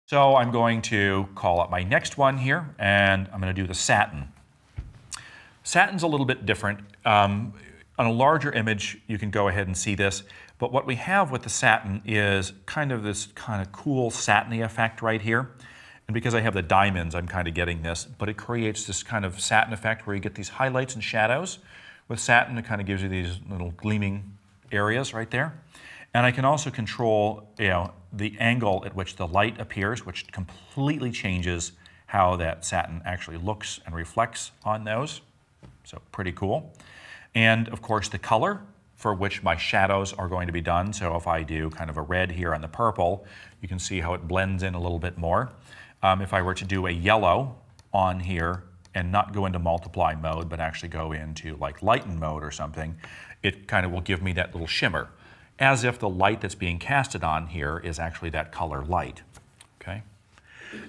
So I'm going to call up my next one here, and I'm going to do the satin. Satin's a little bit different. On a larger image, you can go ahead and see this, but what we have with the satin is kind of this kind of cool satiny effect right here. And because I have the diamonds, I'm kind of getting this, but it creates this kind of satin effect where you get these highlights and shadows. With satin, it kind of gives you these little gleaming areas right there. And I can also control, the angle at which the light appears, which completely changes how that satin actually looks and reflects on those. So pretty cool. And of course the color for which my shadows are going to be done. So if I do kind of a red here on the purple, you can see how it blends in a little bit more. If I were to do a yellow on here and not go into multiply mode, but actually go into like lighten mode or something, it kind of will give me that little shimmer, as if the light that's being casted on here is actually that color light, okay?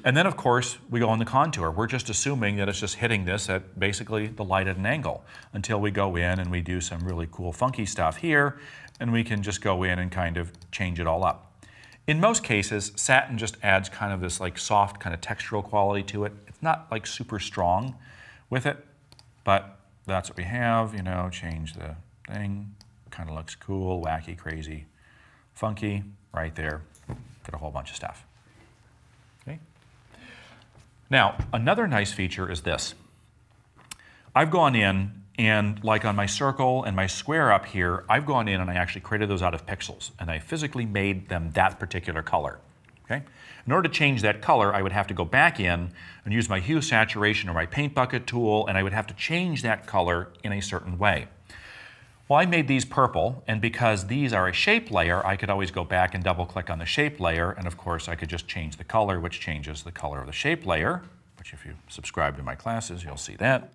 And then of course, we go on the contour. We're just assuming that it's just hitting this at basically the light at an angle until we go in and we do some really cool funky stuff here, and we can just go in and kind of change it all up. In most cases, satin just adds kind of this like soft kind of textural quality to it. It's not like super strong with it, but that's what we have, change the thing. Kind of looks cool, wacky, crazy, funky, right there. Get a whole bunch of stuff. Okay. Now, another nice feature is this. I've gone in and like on my circle and my square up here, I've gone in and I actually created those out of pixels and I physically made them that particular color. Okay? In order to change that color, I would have to go back in and use my hue saturation or my paint bucket tool, and I would have to change that color in a certain way. Well, I made these purple, and because these are a shape layer, I could always go back and double click on the shape layer, and of course I could just change the color, which changes the color of the shape layer, which if you subscribe to my classes, you'll see that.